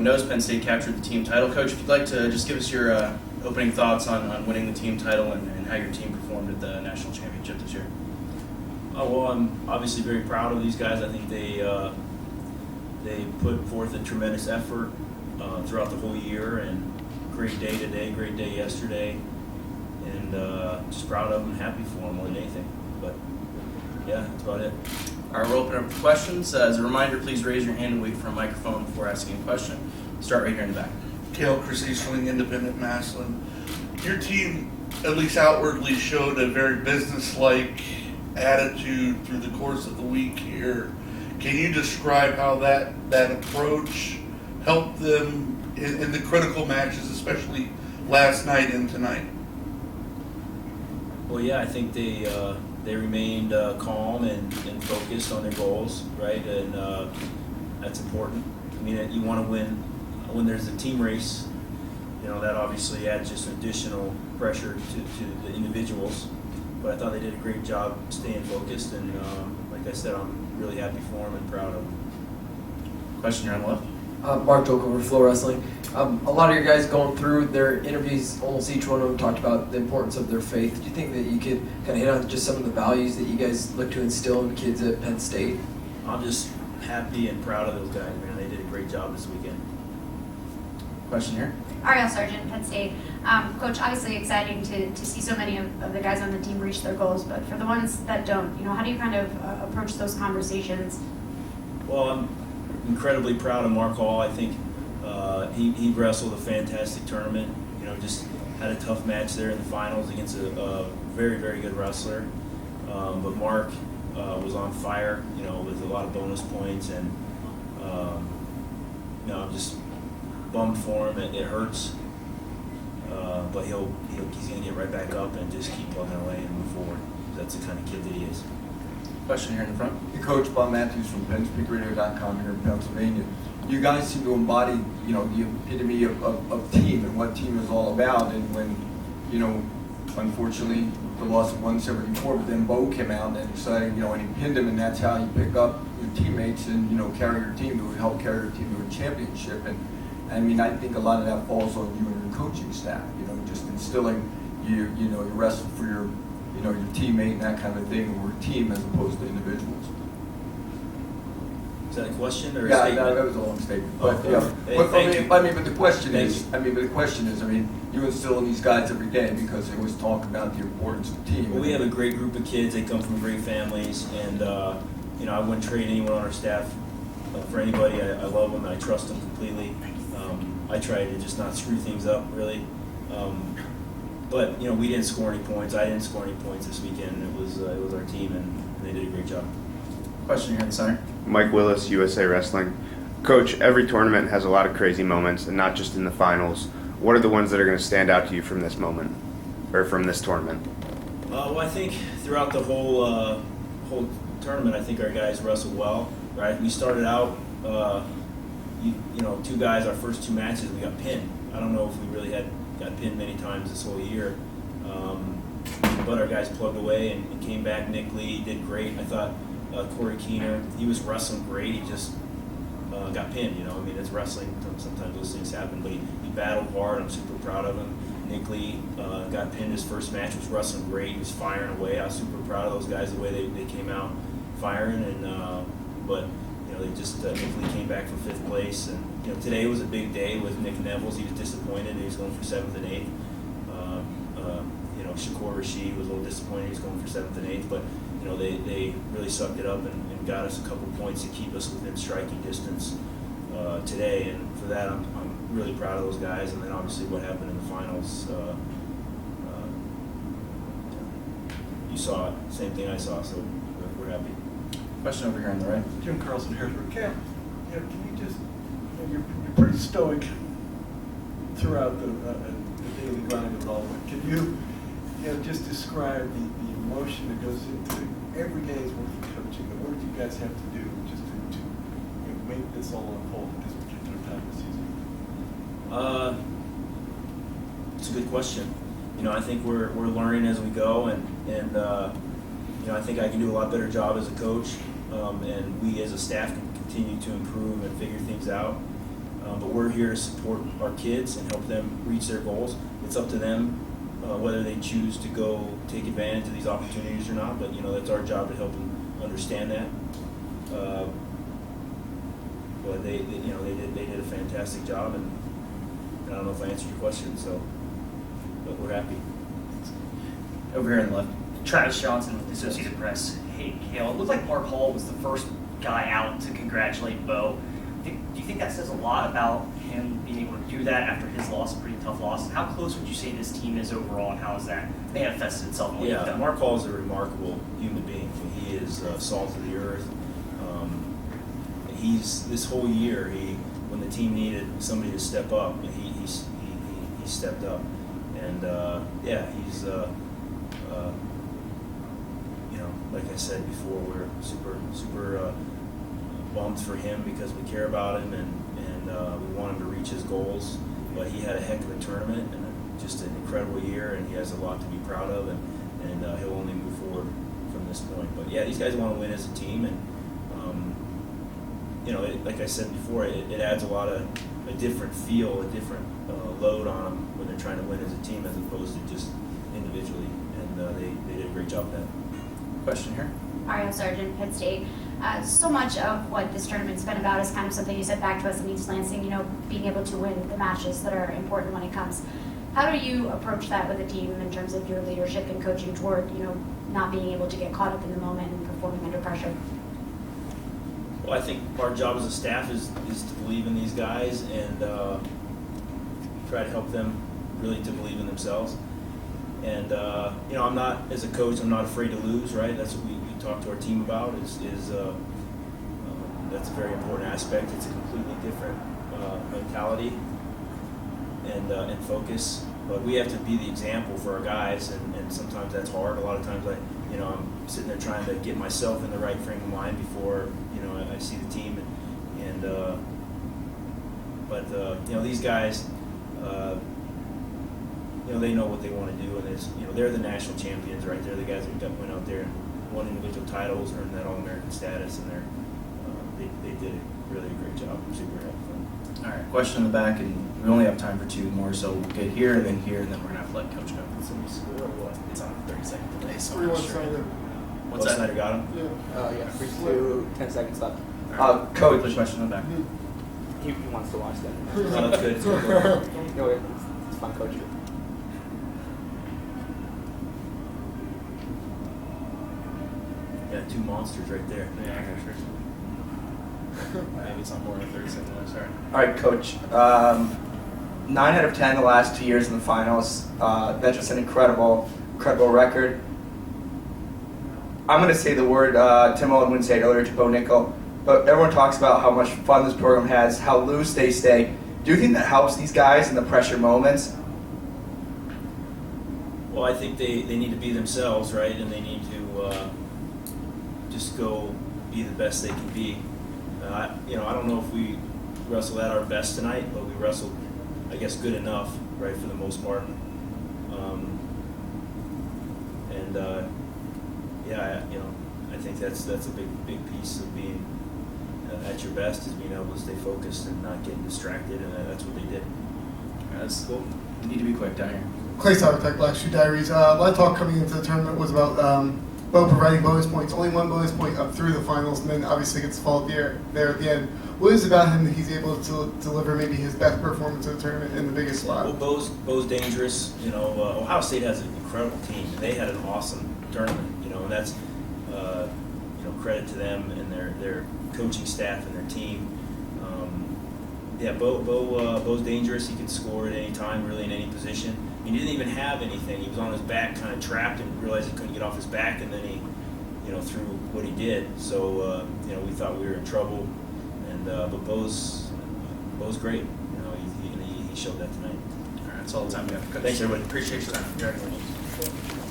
everyone knows, Penn State captured the team title. Coach, if you'd like to just give us your opening thoughts on winning the team title and how your team performed at the national championship this year. Well, I'm obviously very proud of these guys. I think they put forth a tremendous effort throughout the whole year, and great day today, great day yesterday, and just proud of them, happy for them more than anything. But yeah, that's about it. All right, we'll open up for questions. As a reminder, please raise your hand and wait for a microphone before asking a question. Start right here in the back. Cael Sanderson, Independent Massillon. Your team, at least outwardly, showed a very business-like attitude through the course of the week here. Can you describe how that approach helped them in the critical matches, especially last night and tonight? Well, yeah, I think they remained calm and focused on their goals, right? And that's important. I mean, you want to win when there's a team race. You know, that obviously adds just additional pressure to the individuals. But I thought they did a great job staying focused, and like I said, I'm really happy for them and proud of them. Question here on the left. Mark Jokover, Flow Wrestling. A lot of your guys going through their interviews, almost each one of them talked about the importance of their faith. Do you think that you could kind of hit on just some of the values that you guys look to instill in kids at Penn State? I'm just happy and proud of those guys, man. They did a great job this weekend. Question here. Cael Sanderson, Penn State. Coach, obviously exciting to see so many of the guys on the team reach their goals, but for the ones that don't, how do you kind of approach those conversations? Well, I'm incredibly proud of Mark Hall. I think he wrestled a fantastic tournament. Just had a tough match there in the finals against a very, very good wrestler. But Mark was on fire, with a lot of bonus points, and I'm just bummed for him. It hurts, but he's going to get right back up and just keep plugging away and move forward. That's the kind of kid that he is. Question here in the front. Hey, Coach, Bob Matthews from PennSpeakRadio.com here in Pennsylvania. You guys seem to embody, the epitome of team and what team is all about. And when, unfortunately, the loss of 174, but then Bo came out and said, and he pinned him, and that's how you pick up your teammates and, carry your team to help carry your team to a championship. And I mean, I think a lot of that falls on you and your coaching staff, just instilling you wrestle for your teammate and that kind of thing, or a team as opposed to individuals. Is that a question or a yeah, statement? that was a long statement. Oh, But yeah, hey, but the question is, you instill in these guys every day because they always talk about the importance of the team. Well, we have a great group of kids. They come from great families, and I wouldn't trade anyone on our staff for anybody. I love them and I trust them completely. I try to just not screw things up, really. But we didn't score any points. I didn't score any points this weekend. It was our team, and they did a great job. Question here in the center. Mike Willis, USA Wrestling. Coach, every tournament has a lot of crazy moments, and not just in the finals. What are the ones that are going to stand out to you from this moment, or from this tournament? Well, I think throughout the whole tournament, I think our guys wrestled well. Right, we started out, two guys. Our first two matches, we got pinned. I don't know if we really got pinned many times this whole year, but our guys plugged away and came back. Nick Lee did great. I thought Corey Keener, he was wrestling great. He just got pinned. It's wrestling. Sometimes those things happen, but he battled hard. I'm super proud of him. Nick Lee got pinned his first match, was wrestling great. He was firing away. I was super proud of those guys, the way they came out firing. But they just Nick Lee came back from 5th place, and today was a big day with Nick Nevels. He was disappointed. He was going for 7th and 8th. Shakur Rashid was a little disappointed. He was going for 7th and 8th, but they really sucked it up and got us a couple points to keep us within striking distance today, and for that I'm really proud of those guys. And then obviously what happened in the finals, you saw it, same thing I saw, so we're happy. Question over here on the right. Jim Carlson, Harrisburg. Cael, can you just, you're pretty stoic throughout the daily grind of it all. Can you, just describe the emotion that goes into every day's worth of coaching, and what do you guys have to do just to make this all unfold at this particular time of the season? It's a good question. I think we're learning as we go, and I think I can do a lot better job as a coach, and we as a staff can continue to improve and figure things out. but we're here to support our kids and help them reach their goals. It's up to them whether they choose to go take advantage of these opportunities or not. But that's our job to help them understand that. But they did a fantastic job, and I don't know if I answered your question. So, but we're happy. Over here on the left. Travis Johnson with the Associated Press. Hey, Cael, it looked like Mark Hall was the first guy out to congratulate Bo. Do you think that says a lot about him being able to do that after his loss, a pretty tough loss? How close would you say this team is overall, and how has that manifested itself? Yeah, Mark Hall is a remarkable human being. He is salt of the earth. He's this whole year. When the team needed somebody to step up, he stepped up, and he's like I said before, we're super bummed for him because we care about him and we want him to reach his goals. But he had a heck of a tournament and just an incredible year, and he has a lot to be proud of, and he'll only move forward from this point. But yeah, these guys want to win as a team, and like I said before, it adds a different feel, a different load on them when they're trying to win as a team as opposed to just individually, and they did a great job of that. Question here. Ariel Sargent, Penn State. So much of what this tournament's been about is kind of something you said back to us in East Lansing, being able to win the matches that are important when it comes. How do you approach that with a team in terms of your leadership and coaching toward, not being able to get caught up in the moment and performing under pressure? Well, I think our job as a staff is to believe in these guys and try to help them really to believe in themselves. And I'm not, as a coach, I'm not afraid to lose, right? That's what we talk to our team about. That's a very important aspect. It's a completely different mentality and focus. But we have to be the example for our guys, and sometimes that's hard. A lot of times, I'm sitting there trying to get myself in the right frame of mind before I see the team, but these guys. They know what they want to do, and they're the national champions, right? They're the guys that went out there and won individual titles, earned that All-American status, and they did really a great job. I'm super happy for them. All right, question in the back, and we only have time for two more, so we'll get here and then here, and then we're gonna have to let Coach go. So we score or what? It's on a 30-second delay, so I'm 3-1 not sure. Snyder. What's that? Snyder got him? Yeah. Yeah, 3-2, 10 seconds left. Coach, quick question in the back. He wants to watch that. Oh, that's good. It's good. No, it's fun, Coach. Yeah, two monsters right there. Yeah, sure. Maybe it's not more than 30 seconds left, sorry. All right, Coach. 9 out of 10 the last 2 years in the finals. That's just an incredible record. I'm going to say the word Tim Owen wouldn't say it earlier to Bo Nickel, but everyone talks about how much fun this program has, how loose they stay. Do you think that helps these guys in the pressure moments? Well, I think they need to be themselves, right? And they need to just go be the best they can be. I don't know if we wrestled at our best tonight, but we wrestled, I guess, good enough, right, for the most part. I think that's a big piece of being at your best, is being able to stay focused and not getting distracted, and that's what they did. That's cool. You need to be quick down here. Clay Sauerteich, Black Shoe Diaries. A lot of talk coming into the tournament was about Bo providing bonus points. Only one bonus point up through the finals, and then obviously gets followed there at the end. What is it about him that he's able to deliver maybe his best performance of the tournament in the biggest spot? Well, Bo's dangerous. Ohio State has an incredible team. They had an awesome tournament, and that's credit to them and their coaching staff and their team. Bo's dangerous. He can score at any time, really, in any position. He didn't even have anything. He was on his back, kind of trapped, and realized he couldn't get off his back, and then he, threw what he did. So, we thought we were in trouble, and but Bo's great. He showed that tonight. All right, that's all the time we have. Thanks, everybody. Appreciate your time. Congratulations.